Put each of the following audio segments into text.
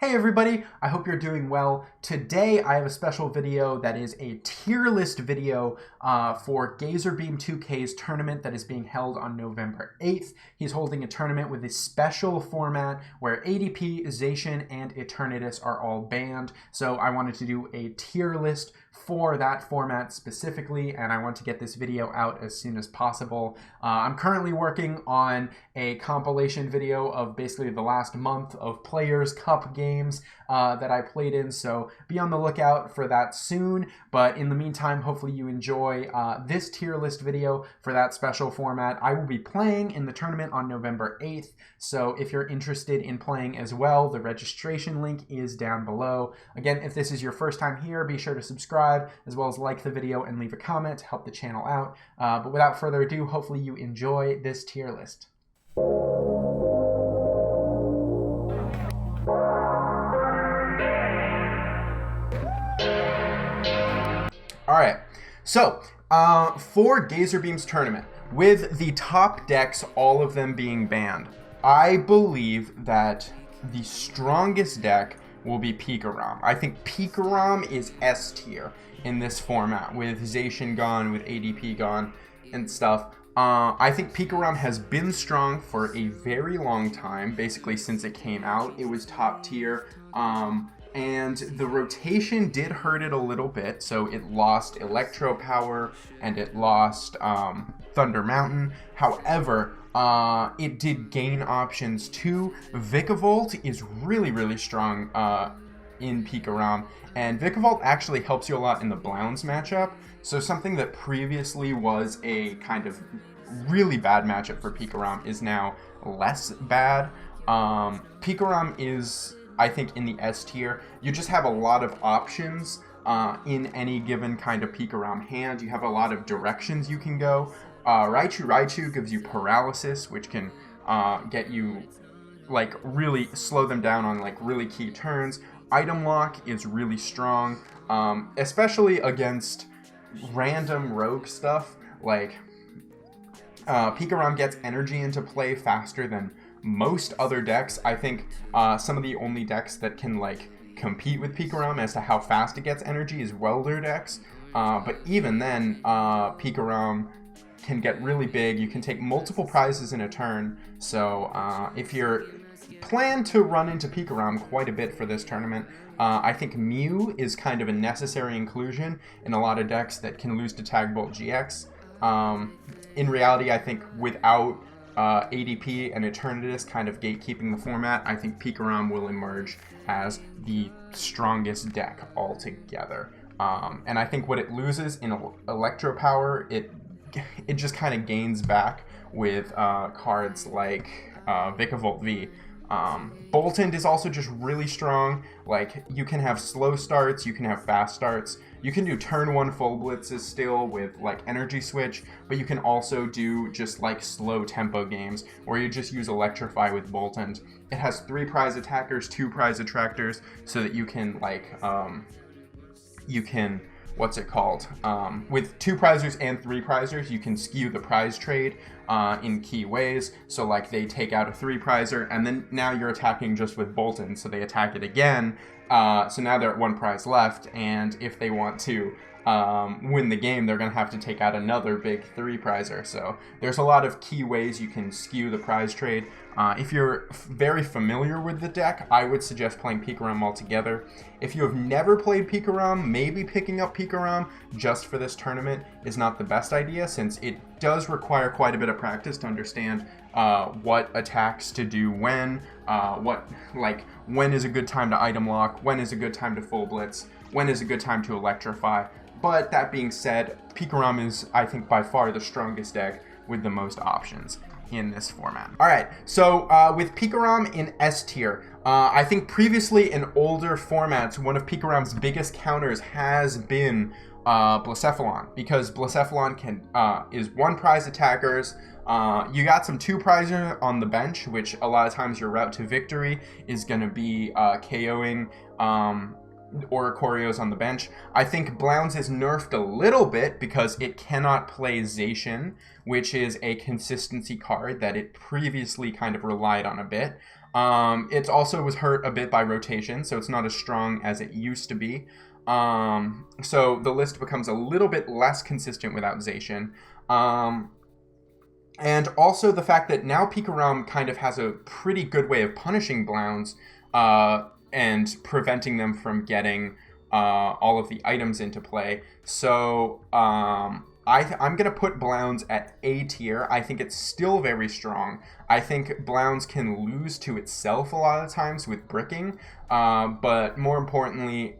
Hey everybody, I hope you're doing well. Today I have a special video that is a tier list video for Gazerbeam 2K's tournament that is being held on November 8th. He's holding a tournament with a special format where ADP, Zacian, and Eternatus are all banned. So I wanted to do a tier list for that format specifically, and I want to get this video out as soon as possible. I'm currently working on a compilation video of basically the last month of Players Cup games that I played in, so be on the lookout for that soon. But in the meantime, hopefully you enjoy this tier list video for that special format. I will be playing in the tournament on November 8th, so if you're interested in playing as well, the registration link is down below. Again, if this is your first time here, be sure to subscribe as well as like the video and leave a comment to help the channel out. But without further ado, hopefully you enjoy this tier list. Alright, so for Gazerbeam's tournament, with the top decks, all of them being banned, I believe that the strongest deck will be PikaRom. I think PikaRom is S tier in this format, with Zacian gone, with ADP gone, and stuff. I think PikaRom has been strong for a very long time, basically since it came out. It was top tier, and the rotation did hurt it a little bit, so it lost Electro Power, and it lost Thunder Mountain. However, it did gain options too. Vikavolt is really strong in PikaRom, and Vikavolt actually helps you a lot in the Blounds matchup. So something that previously was a kind of really bad matchup for PikaRom is now less bad. PikaRom is, I think, in the S tier. You just have a lot of options in any given kind of PikaRom hand. You have a lot of directions you can go. Raichu gives you paralysis, which can get you, like, really slow them down on, like, really key turns. Item Lock is really strong, especially against random rogue stuff. Like, PikaRom gets energy into play faster than most other decks. I think some of the only decks that can, like, compete with PikaRom as to how fast it gets energy is Welder decks. But even then, PikaRom can get really big. You can take multiple prizes in a turn. So if you're plan to run into PikaRom quite a bit for this tournament, I think Mew is kind of a necessary inclusion in a lot of decks that can lose to Tag Bolt GX. In reality, I think without ADP and Eternatus kind of gatekeeping the format, I think PikaRom will emerge as the strongest deck altogether. And I think what it loses in Electro Power, it just kind of gains back with cards like Vikavolt V. Boltund is also just really strong. Like, you can have slow starts, you can have fast starts, you can do turn 1 full blitzes still with, like, energy switch, but you can also do just, like, slow tempo games where you just use Electrify with Boltund. It has 3 prize attackers, 2 prize attractors, so that you can, like, what's it called? With 2 prizers and 3 prizers, you can skew the prize trade in key ways. So, like, they take out a 3 prizer, and then now you're attacking just with Boltund, so they attack it again. So now they're at 1 prize left, and if they want to win the game, they're going to have to take out another big 3 prizer. So there's a lot of key ways you can skew the prize trade. If you're very familiar with the deck, I would suggest playing PikaRom altogether. If you have never played PikaRom, maybe picking up PikaRom just for this tournament is not the best idea, since it does require quite a bit of practice to understand what attacks to do when is a good time to item lock, when is a good time to full blitz, when is a good time to electrify. But that being said, PikaRom is, I think, by far the strongest deck with the most options in this format. Alright, so with PikaRom in S tier, I think previously in older formats, one of PikaRom's biggest counters has been Blacephalon, because Blacephalon is 1 prize attackers. You got some 2 prizers on the bench, which a lot of times your route to victory is going to be KOing Oricorios on the bench. I think Blounds is nerfed a little bit because it cannot play Zacian, which is a consistency card that it previously kind of relied on a bit. It also was hurt a bit by rotation, so it's not as strong as it used to be. So the list becomes a little bit less consistent without Zacian. And also the fact that now PikaRom kind of has a pretty good way of punishing Blounds and preventing them from getting all of the items into play. So I'm going to put Blounds at A tier. I think it's still very strong. I think Blounds can lose to itself a lot of times with bricking. But more importantly,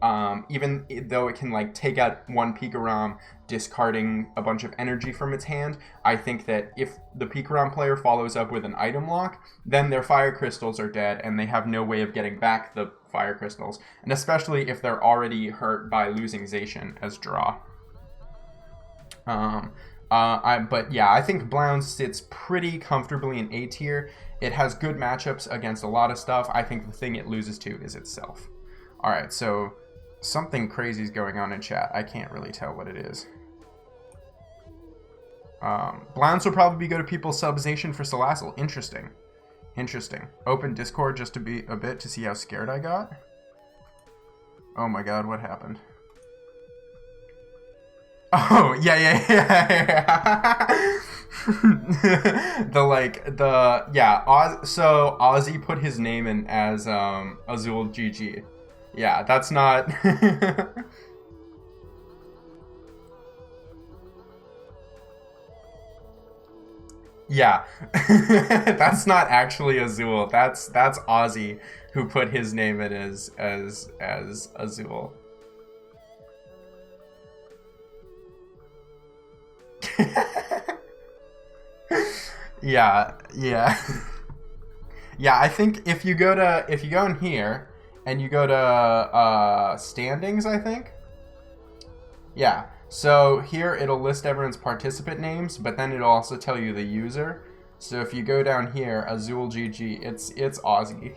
even though it can like take out one PikaRom, discarding a bunch of energy from its hand, I think that if the PikaRom player follows up with an item lock, then their fire crystals are dead and they have no way of getting back the fire crystals. And especially if they're already hurt by losing Zacian as draw. But yeah, I think Blounds sits pretty comfortably in A tier. It has good matchups against a lot of stuff. I think the thing it loses to is itself. Alright, so something crazy is going on in chat. I can't really tell what it is. Blounds will probably go to people's subzation for Salazzle. Interesting. Interesting. Open Discord just to be a bit to see how scared I got. Oh my god, what happened? Oh, yeah. So Ozzy put his name in as Azul GG. Yeah, that's not... Yeah, that's not actually Azul. That's Ozzy who put his name in as Azul. Yeah. Yeah, I think if you go in here and you go to standings, I think. Yeah. So here it'll list everyone's participant names, but then it'll also tell you the user. So if you go down here, Azul GG, it's Ozzy.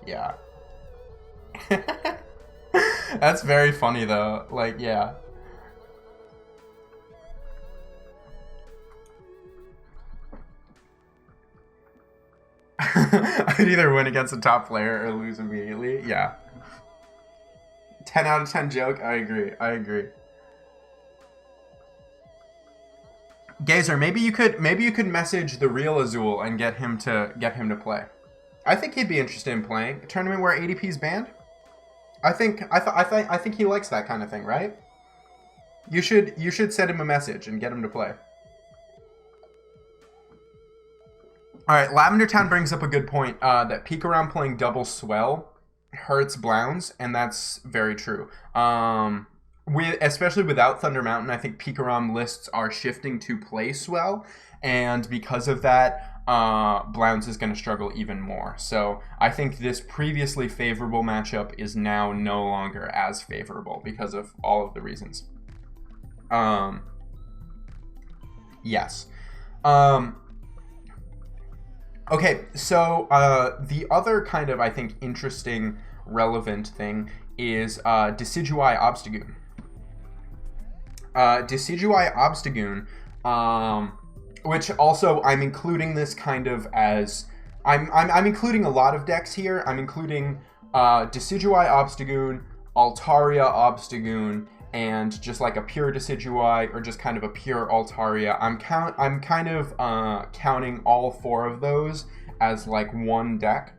Yeah. That's very funny though. Like, yeah. I'd either win against a top player or lose immediately. Yeah. 10 out of 10 joke. I agree. Gazer, maybe you could message the real Azul and get him to play. I think he'd be interested in playing a tournament where ADP's banned. I think he likes that kind of thing, right? You should send him a message and get him to play. All right, Lavender Town brings up a good point that PikaRom playing double Swell hurts Blounds, and that's very true. Especially without Thunder Mountain, I think PikaRom lists are shifting to play Swell, and because of that, Blounds is going to struggle even more. So I think this previously favorable matchup is now no longer as favorable because of all of the reasons. Yes. Okay, so the other kind of, I think, interesting, relevant thing is Decidueye Obstagoon. Decidueye Obstagoon, which also I'm including this kind of as I'm including a lot of decks here. I'm including Decidueye Obstagoon, Altaria Obstagoon, and just like a pure Decidueye or just kind of a pure Altaria. I'm kind of counting all four of those as like one deck.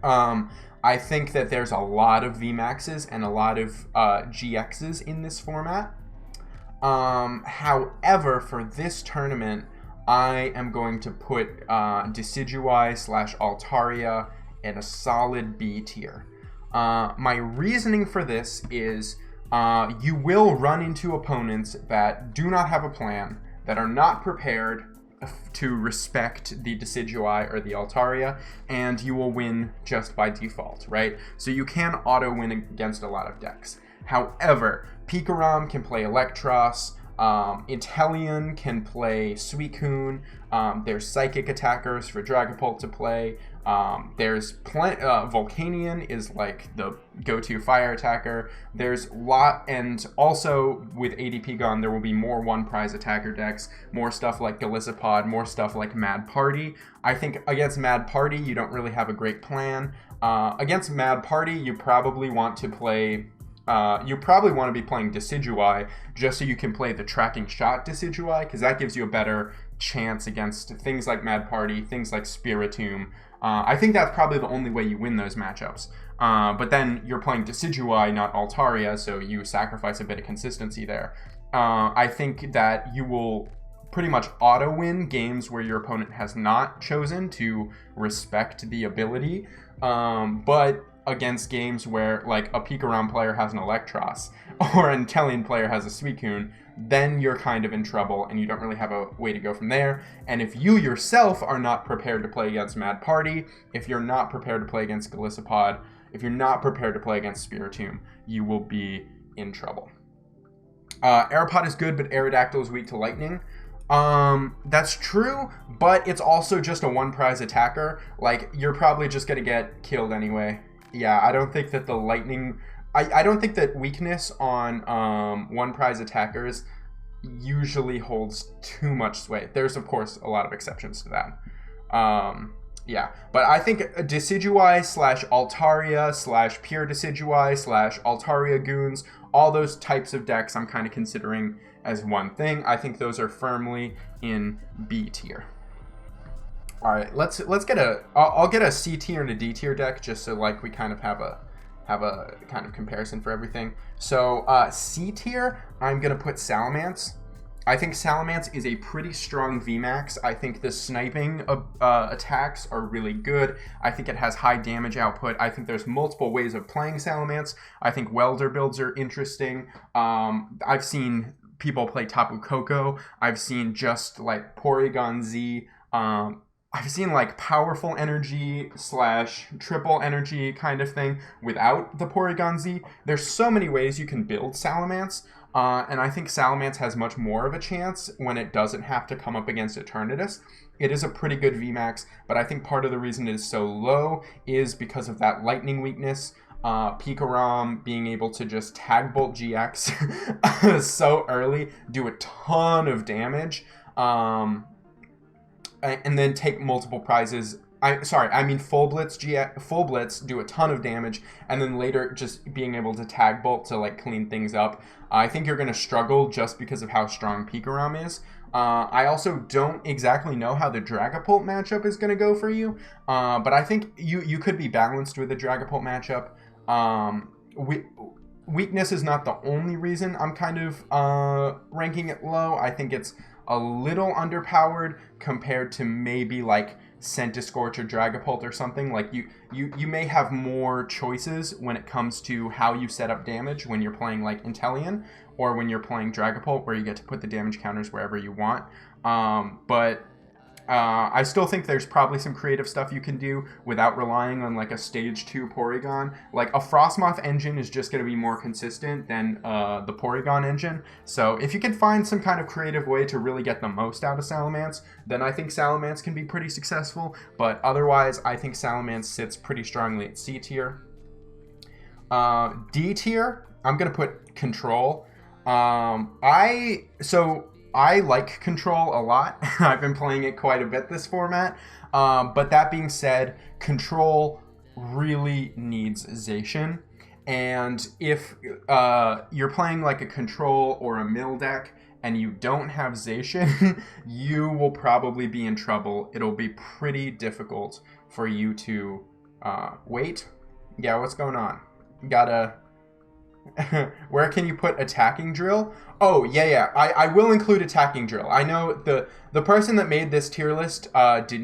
I think that there's a lot of VMAXs and a lot of GXs in this format. However, for this tournament, I am going to put Decidueye/Altaria in a solid B tier. My reasoning for this is you will run into opponents that do not have a plan, that are not prepared to respect the Decidueye or the Altaria, and you will win just by default, right? So you can auto-win against a lot of decks. However, PikaRom can play Electros, Inteleon can play Suicune, there's Psychic Attackers for Dragapult to play, There's Volcanion is like the go-to fire attacker. There's and also with ADP gone, there will be more one prize attacker decks, more stuff like Gazerbeam, more stuff like Mad Party. I think against Mad Party, you don't really have a great plan. Against Mad Party, you probably want to play. You probably want to be playing Decidueye just so you can play the tracking shot Decidueye, because that gives you a better chance against things like Mad Party, things like Spiritomb. I think that's probably the only way you win those matchups. But then you're playing Decidueye, not Altaria, so you sacrifice a bit of consistency there. I think that you will pretty much auto-win games where your opponent has not chosen to respect the ability. But against games where like a PikaRom player has an Electros or an Inteleon player has a Suicune, then you're kind of in trouble and you don't really have a way to go from there. And if you yourself are not prepared to play against Mad Party, if you're not prepared to play against Gazerbeam, if you're not prepared to play against Spiritomb, you will be in trouble. Aeropod is good, but Aerodactyl is weak to lightning. That's true, but it's also just a one prize attacker. Like, you're probably just gonna get killed anyway. Yeah, I don't think that the lightning... I don't think that weakness on one prize attackers usually holds too much sway. There's, of course, a lot of exceptions to that. Yeah, but I think Decidueye / Altaria / Pure Decidueye / Altaria Goons, all those types of decks I'm kind of considering as one thing. I think those are firmly in B tier. All right, let's get I'll get a C tier and a D tier deck just so like we kind of have a kind of comparison for everything. So C tier, I'm gonna put Salamence. I think Salamence is a pretty strong VMAX. I think the sniping attacks are really good. I think it has high damage output. I think there's multiple ways of playing Salamence. I think welder builds are interesting. I've seen people play Tapu Koko. I've seen just like Porygon Z. I've seen like powerful energy / triple energy kind of thing without the Porygon Z. There's so many ways you can build Salamence. And I think Salamence has much more of a chance when it doesn't have to come up against Eternatus. It is a pretty good VMAX, but I think part of the reason it is so low is because of that lightning weakness. PikaRom being able to just Tag Bolt GX so early, do a ton of damage, and then take multiple prizes. I mean Full Blitz do a ton of damage, and then later just being able to Tag Bolt to like clean things up. I think you're going to struggle just because of how strong PikaRom is. I also don't exactly know how the Dragapult matchup is going to go for you, but I think you could be balanced with the Dragapult matchup. Weakness is not the only reason I'm kind of ranking it low. I think it's a little underpowered compared to maybe like Centiskorch or Dragapult or something. Like you may have more choices when it comes to how you set up damage when you're playing like Inteleon or when you're playing Dragapult, where you get to put the damage counters wherever you want. But I still think there's probably some creative stuff you can do without relying on like a stage 2 Porygon. Like a Frostmoth engine is just going to be more consistent than the Porygon engine. So if you can find some kind of creative way to really get the most out of Salamence, then I think Salamence can be pretty successful. But otherwise, I think Salamence sits pretty strongly at C tier. D tier, I'm going to put Control. I like Control a lot. I've been playing it quite a bit this format. But that being said, Control really needs Zacian. And if you're playing like a Control or a Mill deck and you don't have Zacian, you will probably be in trouble. It'll be pretty difficult for you to wait. Yeah, what's going on? Gotta... Where can you put Attacking Drill? Oh, yeah. I will include Attacking Drill. I know the person that made this tier list did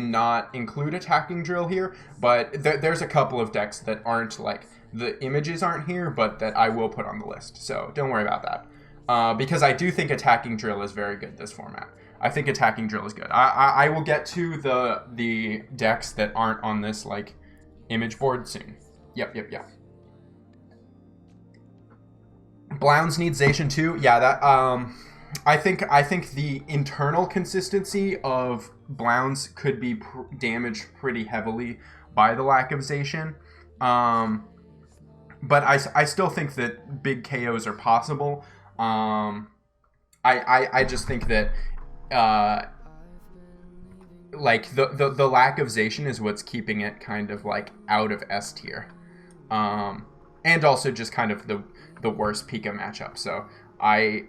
not include Attacking Drill here, but there's a couple of decks that aren't like, the images aren't here, but that I will put on the list. So don't worry about that. Because I do think Attacking Drill is very good this format. I think Attacking Drill is good. I will get to the decks that aren't on this like image board soon. Yep. Blounds needs Zacian too. Yeah, that I think the internal consistency of Blounds could be damaged pretty heavily by the lack of Zacian. But I still think that big KOs are possible. I just think that like the lack of Zacian is what's keeping it kind of like out of S tier. And also just kind of the worst Pika matchup. So I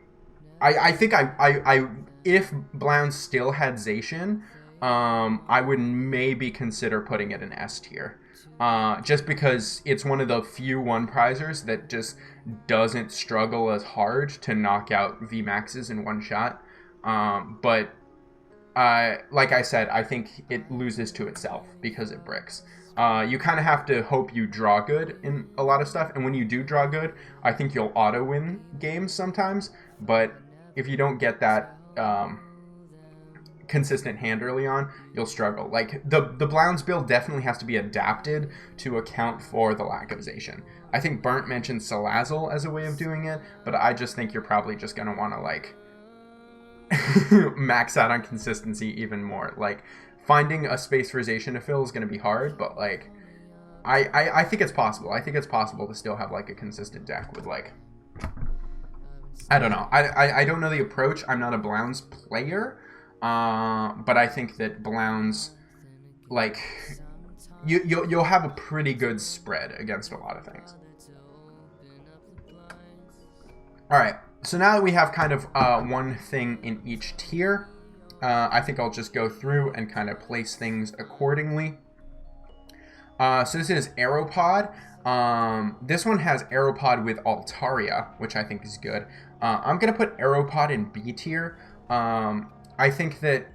think I if Blounds still had Zacian, I would maybe consider putting it in S tier. Just because it's one of the few one prizers that just doesn't struggle as hard to knock out VMAXs in one shot. But like I said, I think it loses to itself because it bricks. You kind of have to hope you draw good in a lot of stuff, and when you do draw good, I think you'll auto win games sometimes. But if you don't get that consistent hand early on, you'll struggle. Like the Blounds build definitely has to be adapted to account for the lack of Zacian. I think Burnt mentioned Salazzle as a way of doing it, but I just think you're probably just gonna want to like max out on consistency even more. Like finding a space for Zacian to fill is gonna be hard, but like I think it's possible. I think it's possible to still have like a consistent deck with like, I don't know. I don't know the approach. I'm not a Blounds player. But I think that Blounds, like, you'll have a pretty good spread against a lot of things. All right, so now that we have kind of one thing in each tier, I think I'll just go through and kind of place things accordingly. So this is Aeropod. This one has Aeropod with Altaria, which I think is good. I'm going to put Aeropod in B tier. I think that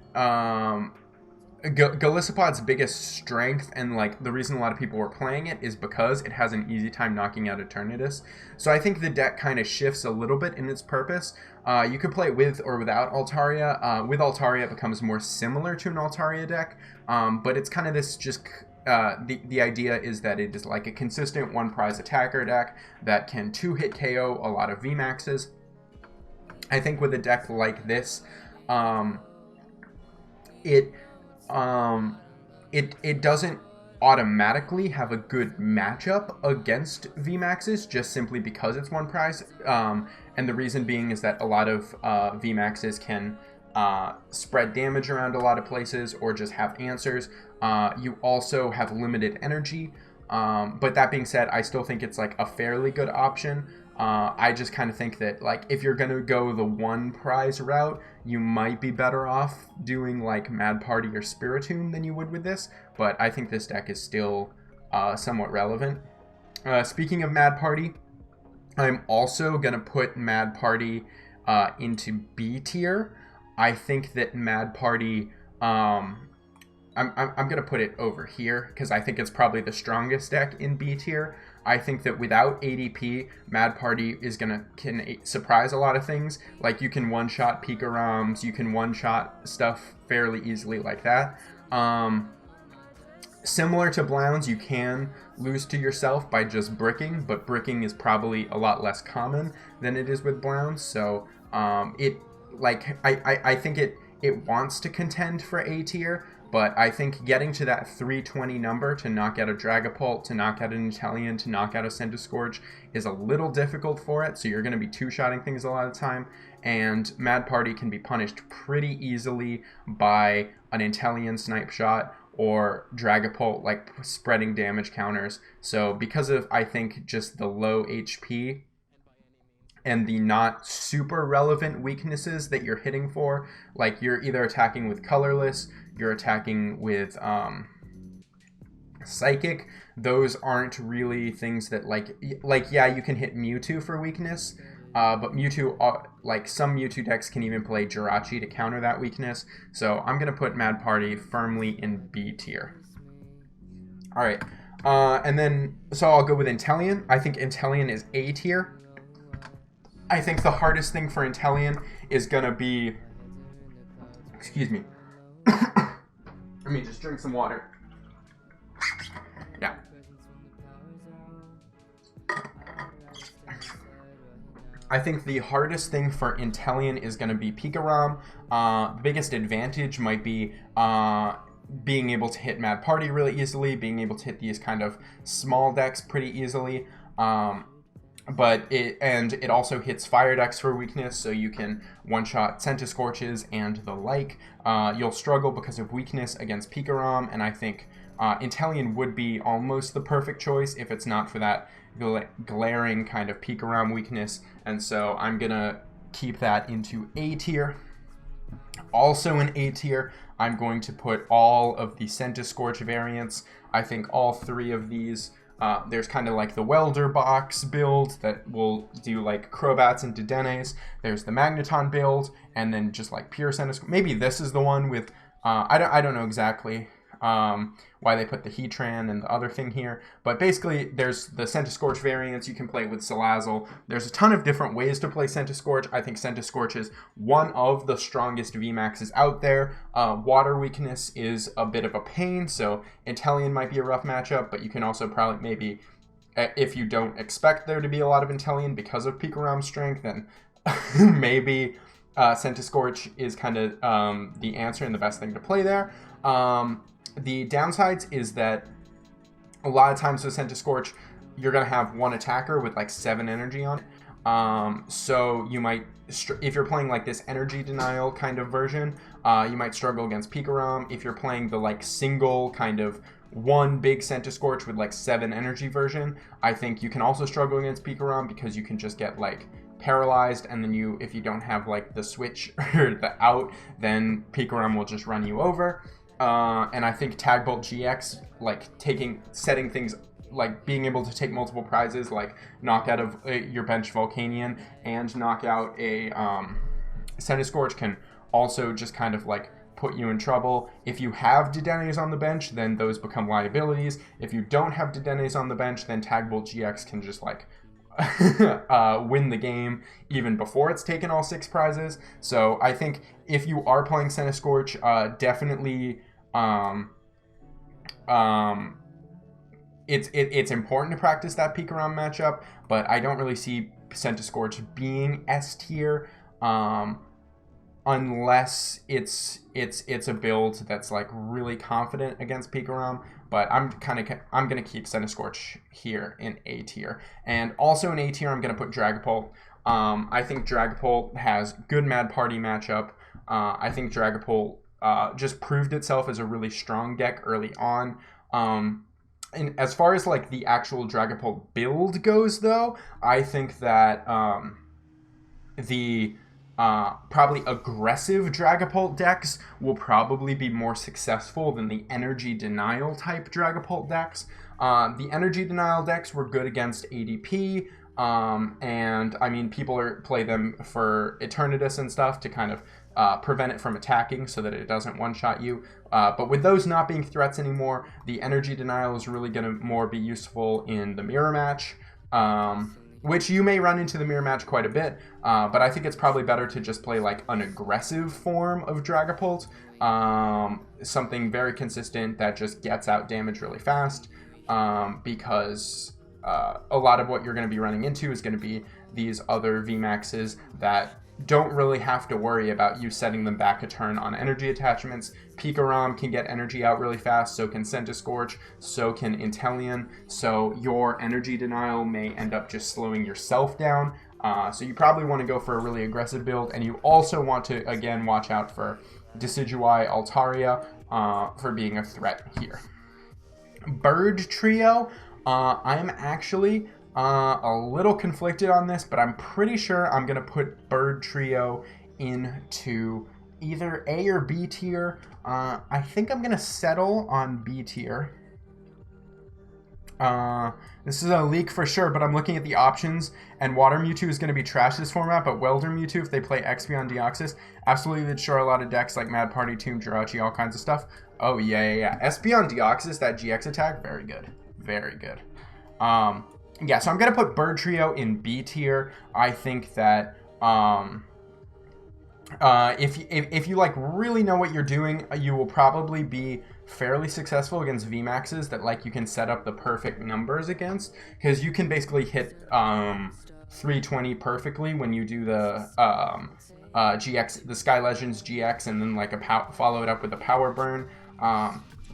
Golisopod's biggest strength and like the reason a lot of people were playing it is because it has an easy time knocking out Eternatus. So I think the deck kind of shifts a little bit in its purpose. You could play it with or without Altaria. With Altaria, it becomes more similar to an Altaria deck, but it's kind of this just... the idea is that it is like a consistent one prize attacker deck that can 2-hit KO a lot of VMAXs. I think with a deck like this, it doesn't automatically have a good matchup against VMAXs just simply because it's one prize. And the reason being is that a lot of VMAXs can spread damage around a lot of places or just have answers. You also have limited energy. But that being said, I still think it's like a fairly good option. I just kind of think that like if you're going to go the one prize route, you might be better off doing like Mad Party or Spiritomb than you would with this. But I think this deck is still somewhat relevant. Speaking of Mad Party, I'm also going to put Mad Party into B tier. I think that Mad Party, I'm going to put it over here because I think it's probably the strongest deck in B tier. I think that without ADP, Mad Party can surprise a lot of things. Like you can one-shot PikaRoms, you can one-shot stuff fairly easily like that. Similar to Blounds, you can lose to yourself by just bricking, but bricking is probably a lot less common than it is with Blounds. So I think it wants to contend for A tier, but I think getting to that 320 number to knock out a Dragapult, to knock out an Inteleon, to knock out a Centiskorch is a little difficult for it, so you're going to be two-shotting things a lot of the time, and Mad Party can be punished pretty easily by an Inteleon snipe shot or Dragapult like spreading damage counters. So because of, I think, just the low HP and the not super relevant weaknesses that you're hitting for, like you're either attacking with Colorless, you're attacking with Psychic, those aren't really things that like yeah, you can hit Mewtwo for weakness, but Mewtwo, like some Mewtwo decks can even play Jirachi to counter that weakness. So I'm gonna put Mad Party firmly in B tier. All right, and then so I'll go with Inteleon. I think Inteleon is A tier. I think the hardest thing for Inteleon is gonna be, excuse me, let me just drink some water. Yeah. I think the hardest thing for Inteleon is going to be PikaRom. The biggest advantage might be being able to hit Mad Party really easily, being able to hit these kind of small decks pretty easily. But it also hits fire decks for weakness, so you can one-shot Centiskorches and the like. You'll struggle because of weakness against PikaRom, and I think Inteleon would be almost the perfect choice if it's not for that glaring kind of PikaRom weakness, and so I'm gonna keep that into A tier. Also in A tier, I'm going to put all of the Centiskorch variants. I think all three of these, there's kind of like the Welder box build that will do like Crobats and Dedennes. There's the Magneton build, and then just like pure Centiskorch. Maybe this is the one with, I don't know exactly why they put the Heatran and the other thing here, but basically there's the Centiskorch variants. You can play with Salazzle. There's a ton of different ways to play Centiskorch. I think Centiskorch is one of the strongest VMAXs out there. Water weakness is a bit of a pain, so Inteleon might be a rough matchup, but you can also probably maybe, if you don't expect there to be a lot of Inteleon because of PikaRom strength, then maybe Centiskorch is kind of the answer and the best thing to play there. The downsides is that a lot of times with Centiskorch, you're going to have one attacker with like 7 energy on it. So you might, if you're playing like this energy denial kind of version, you might struggle against PikaRom. If you're playing the like single kind of one big Centiskorch with like 7 energy version, I think you can also struggle against PikaRom because you can just get like paralyzed, and then if you don't have like the switch or the out, then PikaRom will just run you over. And I think Tagbolt GX, like setting things, like being able to take multiple prizes, like knock out of your bench Volcanion and knock out a Centiskorch, can also just kind of like put you in trouble. If you have Dedennes on the bench, then those become liabilities. If you don't have Dedennes on the bench, then Tagbolt GX can just like win the game even before it's taken all 6 prizes. So I think if you are playing Centiskorch, definitely it's important to practice that PikaRom matchup, but I don't really see Centiskorch being S tier unless it's a build that's like really confident against PikaRom. But I'm gonna keep Centiskorch here in A tier, and also in A tier I'm gonna put Dragapult. I think Dragapult has good Mad Party matchup. I think Dragapult just proved itself as a really strong deck early on. And as far as like the actual Dragapult build goes, though, I think that the probably aggressive Dragapult decks will probably be more successful than the energy denial type Dragapult decks. The energy denial decks were good against ADP, and I mean people play them for Eternatus and stuff to kind of prevent it from attacking so that it doesn't one-shot you. But with those not being threats anymore, the energy denial is really going to more be useful in the mirror match. Which you may run into the mirror match quite a bit, but I think it's probably better to just play like an aggressive form of Dragapult, something very consistent that just gets out damage really fast, because a lot of what you're going to be running into is going to be these other VMAXs that don't really have to worry about you setting them back a turn on energy attachments. PikaRom can get energy out really fast, so can Centiskorch, so can Inteleon, so your energy denial may end up just slowing yourself down. So you probably want to go for a really aggressive build, and you also want to, again, watch out for Decidueye Altaria for being a threat here. Bird Trio, I'm actually a little conflicted on this, but I'm pretty sure I'm going to put Bird Trio into either A or B tier. I think I'm going to settle on B tier. This is a leak for sure, but I'm looking at the options, and Water Mewtwo is going to be trash this format, but Welder Mewtwo, if they play Expion Deoxys, absolutely would destroy a lot of decks like Mad Party, Tomb, Jirachi, all kinds of stuff. Oh, yeah. Espeon Deoxys, that GX attack, very good. Very good. Yeah, so I'm going to put Bird Trio in B tier. I think that if you like really know what you're doing, you will probably be fairly successful against VMAXs that like you can set up the perfect numbers against, because you can basically hit 320 perfectly when you do the GX, the Sky Legends GX, and then like follow it up with a power burn.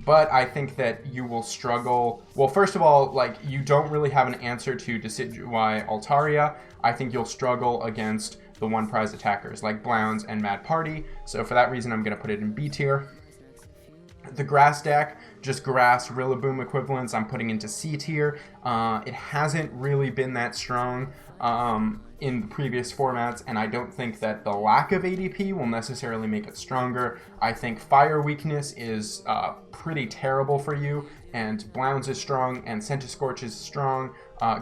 But I think that you will struggle. Well, first of all, like, you don't really have an answer to Decidueye Altaria. I think you'll struggle against the one prize attackers like Blounds and Mad Party. So for that reason, I'm going to put it in B tier. The grass deck, just grass Rillaboom equivalents, I'm putting into C tier. It hasn't really been that strong in the previous formats, and I don't think that the lack of ADP will necessarily make it stronger. I think Fire Weakness is pretty terrible for you, and Blounds is strong, and Centiskorch is strong.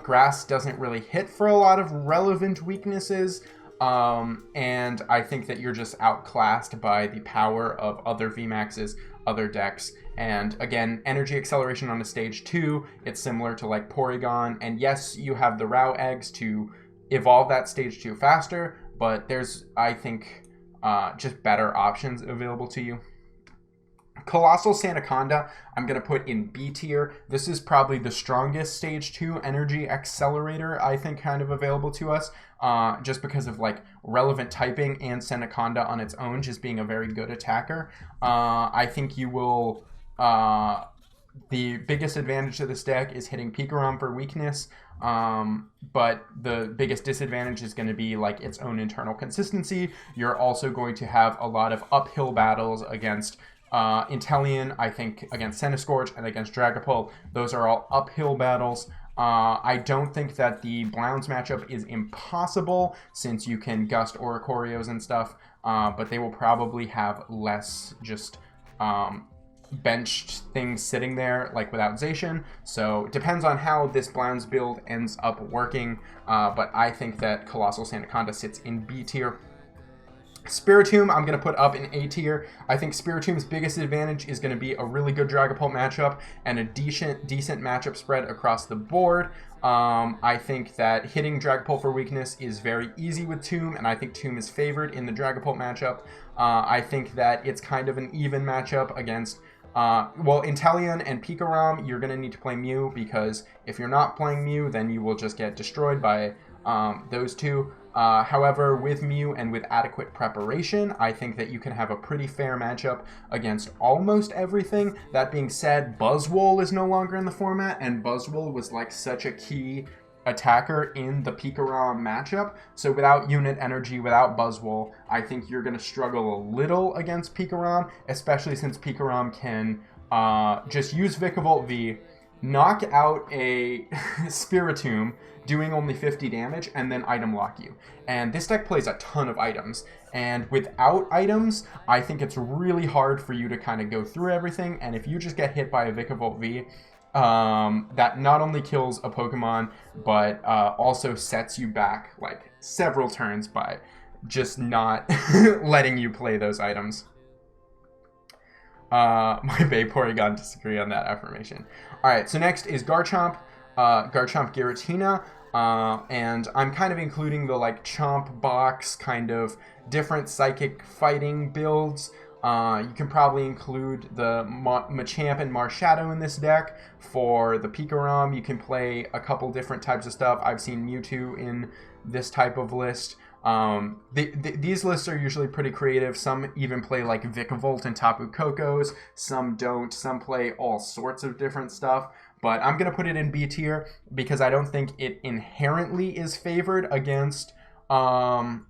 Grass doesn't really hit for a lot of relevant weaknesses, and I think that you're just outclassed by the power of other VMAXs, other decks. And again, energy acceleration on a stage 2, it's similar to like Porygon, and yes, you have the Rao eggs to evolve that stage 2 faster, but there's, I think, just better options available to you. Colossal Sandaconda, I'm going to put in B tier. This is probably the strongest stage 2 energy accelerator, I think, kind of available to us, just because of like relevant typing and Sandaconda on its own just being a very good attacker. I think you will, the biggest advantage of this deck is hitting PikaRom for weakness, but the biggest disadvantage is going to be like its own internal consistency. You're also going to have a lot of uphill battles against Inteleon, I think, against Centiskorch, and against Dragapult. Those are all uphill battles. I don't think that the Blounds matchup is impossible, since you can gust Oricorios and stuff, but they will probably have less just benched things sitting there, like without Zacian. So it depends on how this Blounds build ends up working, but I think that Colossal Sandaconda sits in B tier. Spiritomb, I'm going to put up in A tier. I think Spiritomb's biggest advantage is going to be a really good Dragapult matchup and a decent matchup spread across the board. I think that hitting Dragapult for weakness is very easy with Tomb, and I think Tomb is favored in the Dragapult matchup. I think that it's kind of an even matchup against well, Inteleon and PikaRom. You're going to need to play Mew, because if you're not playing Mew, then you will just get destroyed by those two. However, with Mew and with adequate preparation, I think that you can have a pretty fair matchup against almost everything. That being said, Buzzwole is no longer in the format, and Buzzwole was like such a key attacker in the PikaRom matchup. So without unit energy, without Buzzwole, I think you're going to struggle a little against PikaRom, especially since PikaRom can just use Vikavolt V, knock out a Spiritomb, doing only 50 damage, and then item lock you. And this deck plays a ton of items, and without items, I think it's really hard for you to kind of go through everything. And if you just get hit by a Vikavolt V, that not only kills a Pokemon, but also sets you back like several turns by just not letting you play those items. My Bay Porygon disagree on that affirmation. Alright, so next is Garchomp. Garchomp Giratina, and I'm kind of including the like Chomp box kind of different psychic fighting builds. You can probably include the Machamp and Marshadow in this deck. For the PikaRom, you can play a couple different types of stuff. I've seen Mewtwo in this type of list. These lists are usually pretty creative. Some even play like Vikavolt and Tapu Kokos. Some don't. Some play all sorts of different stuff. But I'm going to put it in B tier because I don't think it inherently is favored against PikaRom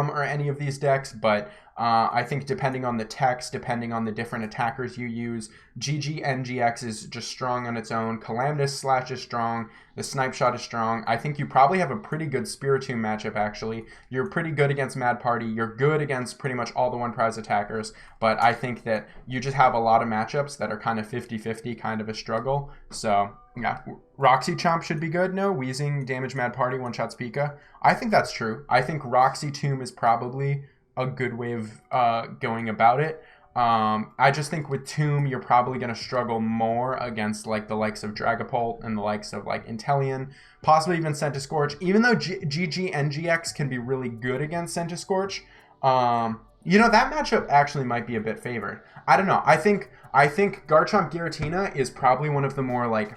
or any of these decks. But I think depending on the text, depending on the different attackers you use, GG-NGX is just strong on its own. Calamitous Slash is strong. The Snipe Shot is strong. I think you probably have a pretty good Spiritomb matchup, actually. You're pretty good against Mad Party. You're good against pretty much all the one prize attackers. But I think that you just have a lot of matchups that are kind of 50-50, kind of a struggle. So, yeah. Roxy Chomp should be good. No, Weezing, Damage Mad Party, one-shots Pika. I think that's true. I think Roxy Tomb is probably a good way of going about it. I just think with Tomb, you're probably going to struggle more against like the likes of Dragapult and the likes of like Inteleon, possibly even Centiskorch. Even though GG-NGX can be really good against Centiskorch, you know, that matchup actually might be a bit favored. I don't know. I think Garchomp Giratina is probably one of the more like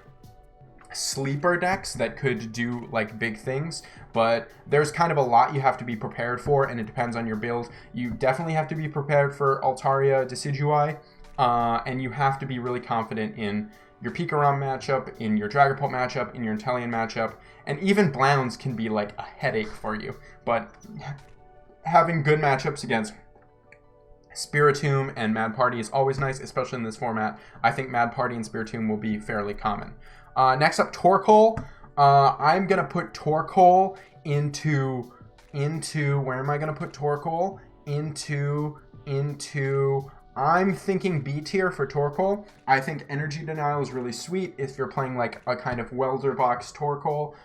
sleeper decks that could do like big things, but there's kind of a lot you have to be prepared for, and it depends on your build. You definitely have to be prepared for Altaria Decidueye, and you have to be really confident in your PikaRom matchup, in your Dragapult matchup, in your Inteleon matchup, and even Blounds can be like a headache for you, but having good matchups against Spiritomb and Mad Party is always nice, especially in this format. I think Mad Party and Spiritomb will be fairly common. Next up, Torkoal. I'm going to put Torkoal into, where am I going to put Torkoal? I'm thinking B tier for Torkoal. I think Energy Denial is really sweet if you're playing like a kind of welder box Torkoal.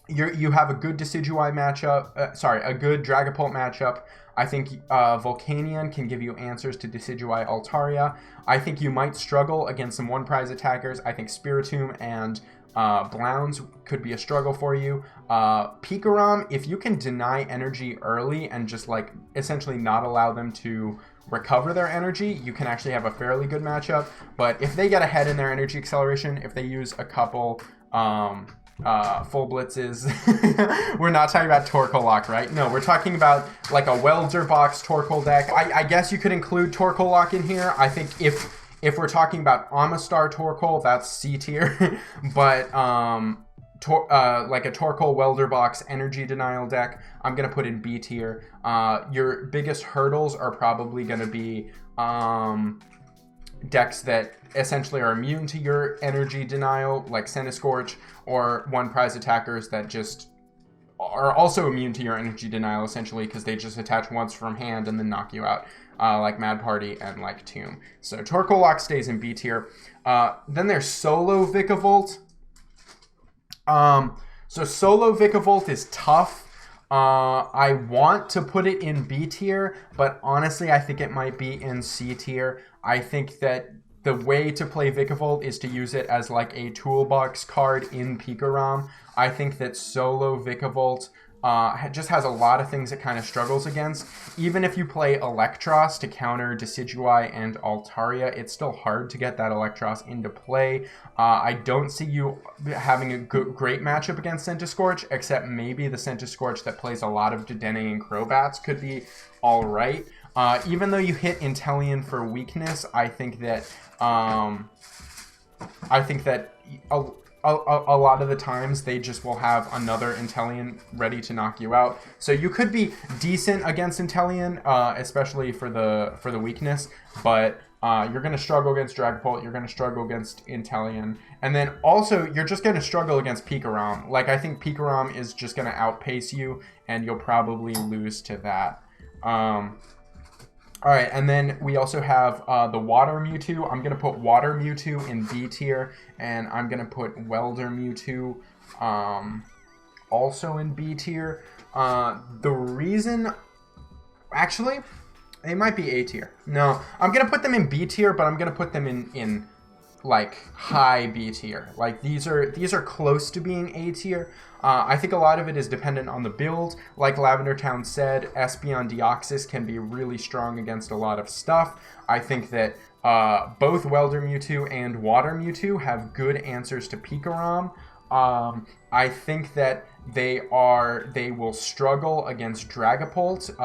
You have a good Decidueye matchup, a good Dragapult matchup. I think Volcanion can give you answers to Decidueye Altaria. I think you might struggle against some one-prize attackers. I think Spiritomb and Blounds could be a struggle for you. PikaRom, if you can deny energy early and just like essentially not allow them to recover their energy, you can actually have a fairly good matchup. But if they get ahead in their energy acceleration, if they use a couple full blitzes, we're not talking about Torkoal, right? No, we're talking about like a welder box Torkoal deck. I guess you could include Torkoal in here. I think if we're talking about Amistar Torkoal, that's C tier. But like a Torkoal welder box energy denial deck, I'm gonna put in B tier. Your biggest hurdles are probably gonna be decks that essentially are immune to your energy denial, like Centiskorch, or one prize attackers that just are also immune to your energy denial, essentially, because they just attach once from hand and then knock you out, like Mad Party and like Tomb. So Torkoal stays in B tier. Then there's Solo Vikavolt. So Solo Vikavolt is tough. I want to put it in B tier, but honestly, I think it might be in C tier. I think that the way to play Vikavolt is to use it as like a toolbox card in PikaRom. I think that Solo Vikavolt just has a lot of things it kind of struggles against. Even if you play Electros to counter Decidueye and Altaria, it's still hard to get that Electros into play. I don't see you having a great matchup against Centiskorch, except maybe the Centiskorch that plays a lot of Dedenne and Crobats could be all right. Even though you hit Inteleon for weakness, I think that a lot of the times they just will have another Inteleon ready to knock you out. So you could be decent against Inteleon, especially for the weakness, but you're going to struggle against Dragapult, you're going to struggle against Inteleon, and then also you're just going to struggle against PikaRom. Like, I think PikaRom is just going to outpace you, and you'll probably lose to that. All right, and then we also have the Water Mewtwo. I'm going to put Water Mewtwo in B tier, and I'm going to put Welder Mewtwo also in B tier. The reason... Actually, it might be A tier. No, I'm going to put them in B tier, but I'm going to put them in like high B tier. Like these are close to being A tier. I think a lot of it is dependent on the build. Like Lavender Town said, Espeon Deoxys can be really strong against a lot of stuff. I think that both Welder Mewtwo and Water Mewtwo have good answers to PikaRom. I think that they will struggle against Dragapult.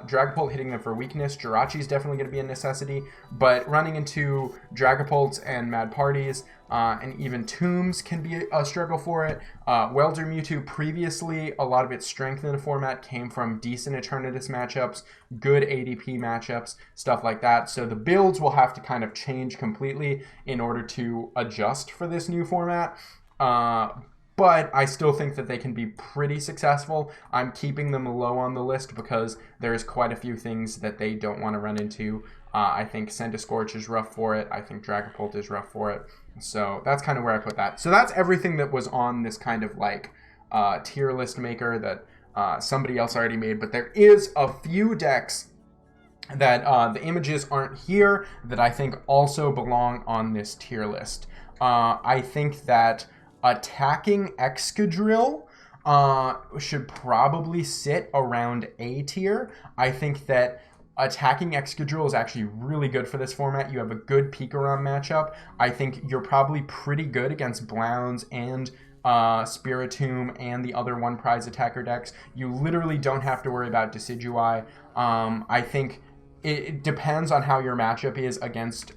Dragapult hitting them for weakness. Jirachi is definitely going to be a necessity, but running into Dragapults and Mad Parties and even Tombs can be a struggle for it. Welder Mewtwo previously, a lot of its strength in the format came from decent Eternatus matchups, good ADP matchups, stuff like that. So the builds will have to kind of change completely in order to adjust for this new format. But I still think that they can be pretty successful. I'm keeping them low on the list because there's quite a few things that they don't want to run into. I think Centiskorch is rough for it. I think Dragapult is rough for it. So that's kind of where I put that. So that's everything that was on this kind of like tier list maker that somebody else already made. But there is a few decks that the images aren't here that I think also belong on this tier list. I think that Attacking Excadrill should probably sit around A tier. I think that attacking Excadrill is actually really good for this format. You have a good PikaRom matchup. I think you're probably pretty good against Blounds and Spiritomb and the other one prize attacker decks. You literally don't have to worry about Decidueye. I think it depends on how your matchup is against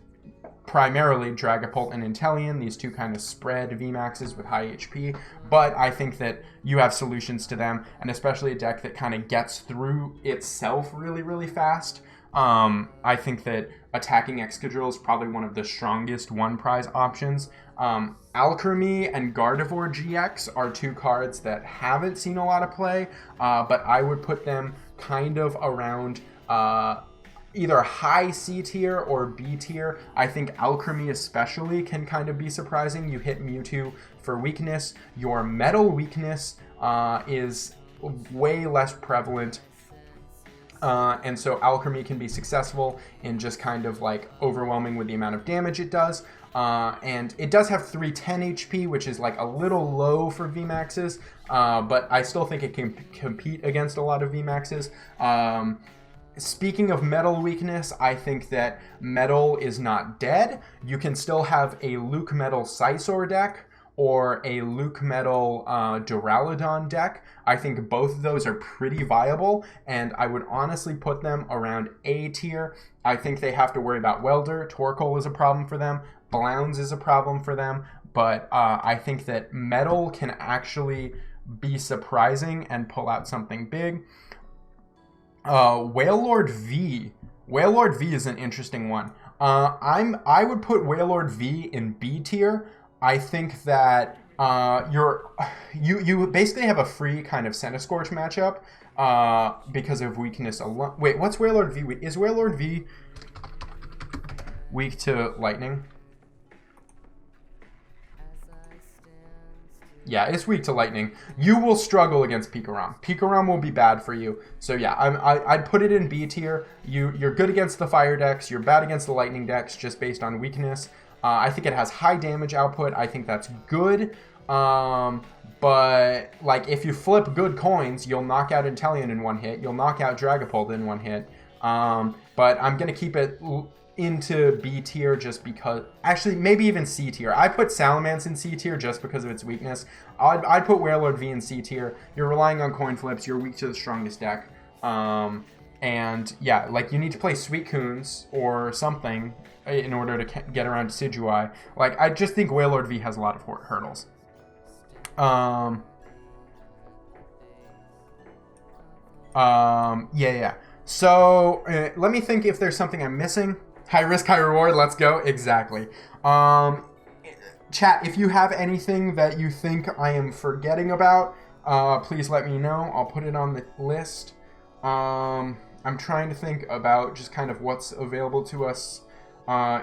primarily Dragapult and Inteleon, these two kind of spread VMAXs with high HP, but I think that you have solutions to them, and especially a deck that kind of gets through itself really, really fast. I think that attacking Excadrill is probably one of the strongest one prize options. Alchemy and Gardevoir GX are two cards that haven't seen a lot of play, but I would put them kind of around either high C tier or B tier. I think Alchemy especially can kind of be surprising. You hit Mewtwo for weakness. Your metal weakness is way less prevalent. And so Alchemy can be successful in just kind of like overwhelming with the amount of damage it does. And it does have 310 HP, which is like a little low for VMAXs, but I still think it can compete against a lot of VMAXs. Speaking of metal weakness, I think that metal is not dead. You can still have a Luke Metal Scizor deck or a Luke Metal Duraludon deck. I think both of those are pretty viable, and I would honestly put them around A tier. I think they have to worry about Welder. Torkoal is a problem for them. Blounds is a problem for them, but I think that metal can actually be surprising and pull out something big. Wailord V. Wailord V is an interesting one. I would put Wailord V in B tier. I think that you basically have a free kind of Centiskorch matchup because of weakness alone. Wait, what's Wailord V? Is Wailord V weak to lightning? Yeah, it's weak to lightning. You will struggle against PikaRom. PikaRom will be bad for you. So yeah, I'd put it in B tier. You're good against the fire decks. You're bad against the lightning decks just based on weakness. I think it has high damage output. I think that's good. But like if you flip good coins, you'll knock out Inteleon in one hit. You'll knock out Dragapult in one hit. But I'm going to keep it into B tier just because, actually maybe even C tier. I put Salamence in C tier just because of its weakness. I'd put Wailord V in C tier. You're relying on coin flips. You're weak to the strongest deck. And yeah, like you need to play Suicune or something in order to get around Decidueye. Like I just think Wailord V has a lot of hurdles. Yeah. So let me think if there's something I'm missing. High risk, high reward. Let's go. Exactly. Chat, if you have anything that you think I am forgetting about, please let me know. I'll put it on the list. I'm trying to think about just kind of what's available to us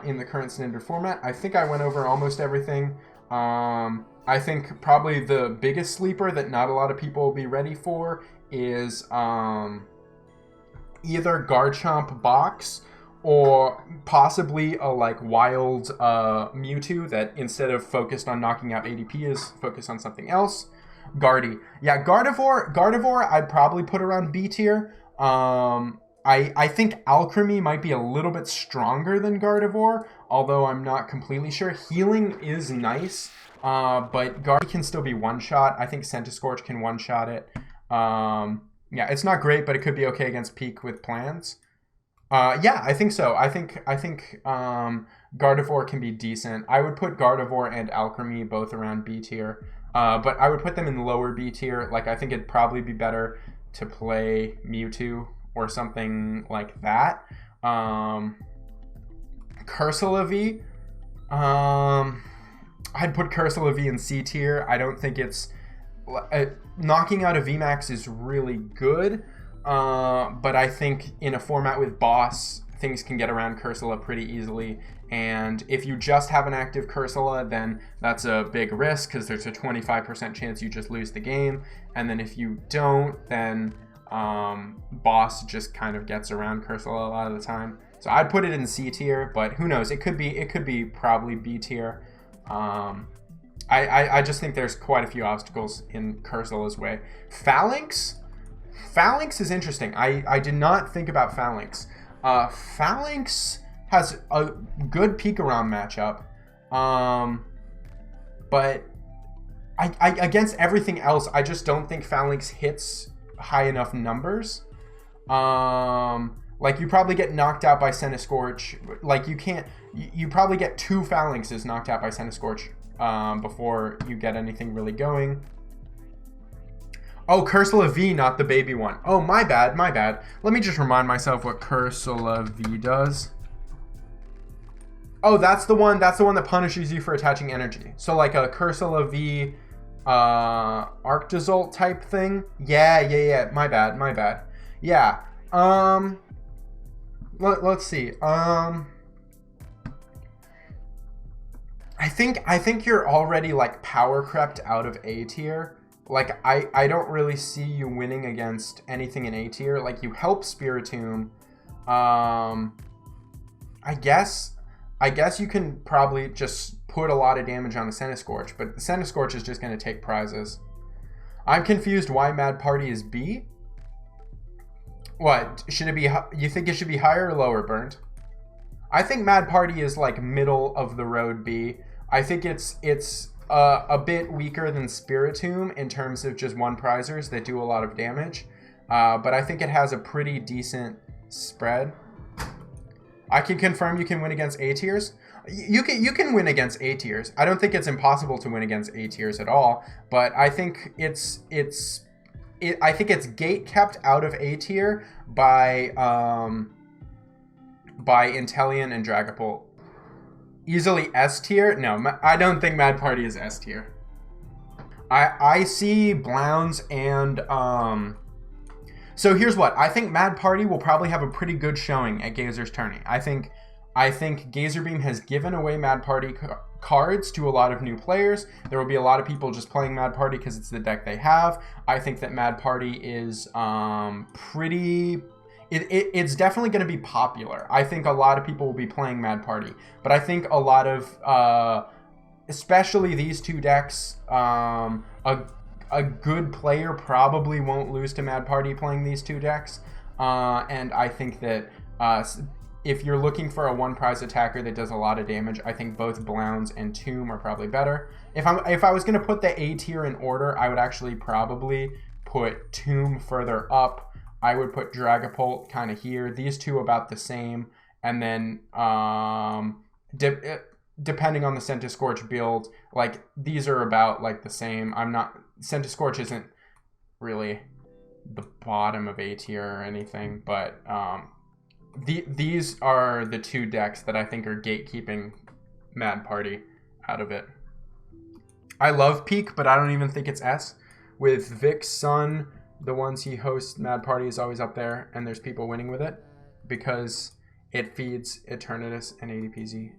in the current standard format. I think I went over almost everything. I think probably the biggest sleeper that not a lot of people will be ready for is either Garchomp Box or possibly a like wild Mewtwo that instead of focused on knocking out ADP is focused on something else. Gardy. Yeah, Gardevoir I'd probably put around B tier. I think Alchemy might be a little bit stronger than Gardevoir, although I'm not completely sure. Healing is nice, but Gardy can still be one-shot. I think Centiskorch can one-shot it. Yeah, it's not great, but it could be okay against Peak with plans. Yeah, I think so. I think Gardevoir can be decent. I would put Gardevoir and Alchemy both around B tier, but I would put them in lower B tier. Like I think it'd probably be better to play Mewtwo or something like that. Cursula V. I'd put Cursula V in C tier. I don't think it's knocking out a VMAX is really good. But I think in a format with Boss, things can get around Cursula pretty easily. And if you just have an active Cursula, then that's a big risk because there's a 25% chance you just lose the game. And then if you don't, then Boss just kind of gets around Cursula a lot of the time. So I'd put it in C tier, but who knows? It could be probably B tier. I just think there's quite a few obstacles in Cursula's way. Phalanx is interesting. I did not think about Phalanx. Phalanx has a good PikaRom matchup, but I against everything else, I just don't think Phalanx hits high enough numbers. Like, you probably get knocked out by Centiskorch. Like, you probably get 2 Phalanxes knocked out by Centiskorch before you get anything really going. Oh, Cursula V, not the baby one. Oh, my bad. Let me just remind myself what Cursula V does. Oh, that's the one that punishes you for attaching energy. So like a Cursula V Arctozolt type thing. Yeah. My bad. Yeah. Let's see. I think you're already like power crept out of A tier. Like, I don't really see you winning against anything in A tier. Like, you help Spiritomb. I guess you can probably just put a lot of damage on the Centiskorch, but the Centiskorch is just going to take prizes. I'm confused why Mad Party is B. What? Should it be... You think it should be higher or lower, Burnt? I think Mad Party is, like, middle of the road B. I think it's a bit weaker than Spiritomb in terms of just one prizers that do a lot of damage. But I think it has a pretty decent spread. I can confirm you can win against A tiers. You can win against A tiers. I don't think it's impossible to win against A tiers at all, but I think it's gate kept out of A tier by Inteleon and Dragapult. Easily S tier? No, I don't think Mad Party is S tier. I see Blounds and so here's what I think. Mad Party will probably have a pretty good showing at Gazer's Tourney. I think Gazerbeam has given away Mad Party cards to a lot of new players. There will be a lot of people just playing Mad Party because it's the deck they have. I think that Mad Party is it's definitely going to be popular. I think a lot of people will be playing Mad Party, but I think a lot of especially these two decks, a good player probably won't lose to Mad Party playing these two decks. And I think that if you're looking for a one prize attacker that does a lot of damage, I think both Blounds and Tomb are probably better. If I was going to put the A tier in order, I would actually probably put Tomb further up. I would put Dragapult kind of here. These two about the same. And then depending on the Centiskorch build, like, these are about like the same. Centiskorch isn't really the bottom of A tier or anything, but these are the two decks that I think are gatekeeping Mad Party out of it. I love Peak, but I don't even think it's S. With Vic's Sun, the ones he hosts, Mad Party is always up there, and there's people winning with it because it feeds Eternatus and ADPZ.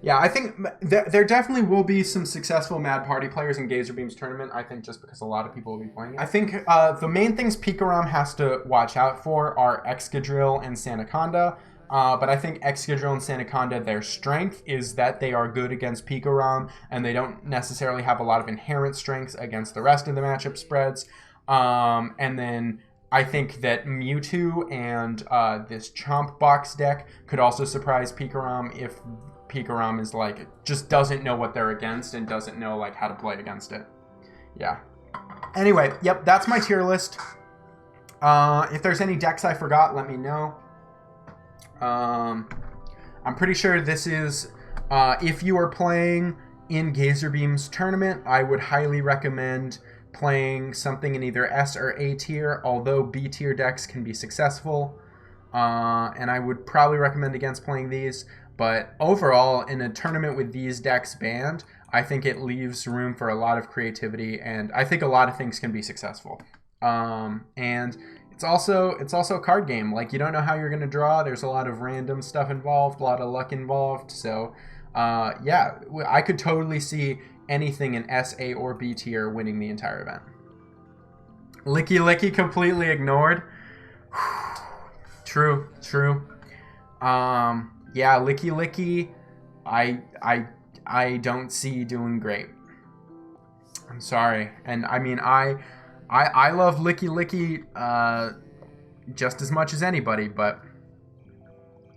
Yeah, I think there definitely will be some successful Mad Party players in Gazerbeam's tournament, I think, just because a lot of people will be playing it. I think the main things PikaRom has to watch out for are Excadrill and Sandaconda. But I think Excadrill and Sandaconda, their strength is that they are good against PikaRom, and they don't necessarily have a lot of inherent strengths against the rest of the matchup spreads. And then I think that Mewtwo and this Chomp Box deck could also surprise PikaRom if PikaRom is like, just doesn't know what they're against and doesn't know like how to play against it. Yeah. Anyway, yep, that's my tier list. If there's any decks I forgot, let me know. I'm pretty sure this is, if you are playing in Gazerbeam's tournament, I would highly recommend playing something in either S or A tier, although B tier decks can be successful. And I would probably recommend against playing these. But overall, in a tournament with these decks banned, I think it leaves room for a lot of creativity, and I think a lot of things can be successful. And it's also a card game. Like, you don't know how you're going to draw. There's a lot of random stuff involved, a lot of luck involved. So, yeah, I could totally see anything in S, A, or B tier winning the entire event. Licky completely ignored. True. Yeah, Licky, I don't see doing great. I'm sorry. And I mean, I love Licky just as much as anybody, but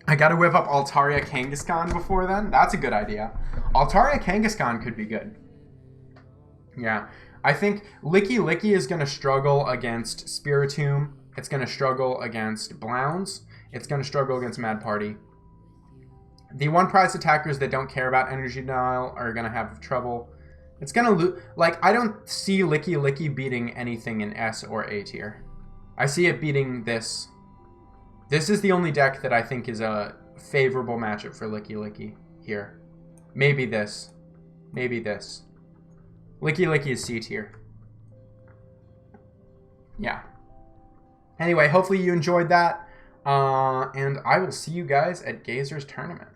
I gotta whip up Altaria Kangaskhan before then. That's a good idea. Altaria Kangaskhan could be good. Yeah. I think Licky Licky is gonna struggle against Spiritomb. It's gonna struggle against Blounds. It's gonna struggle against Mad Party. The one prize attackers that don't care about Energy Denial are gonna have trouble. It's gonna lose. Like, I don't see Licky Licky beating anything in S or A tier. I see it beating this. This is the only deck that I think is a favorable matchup for Licky Licky here. Maybe this. Maybe this. Licky Licky is C tier. Yeah. Anyway, hopefully you enjoyed that. And I will see you guys at Gazer's tournament.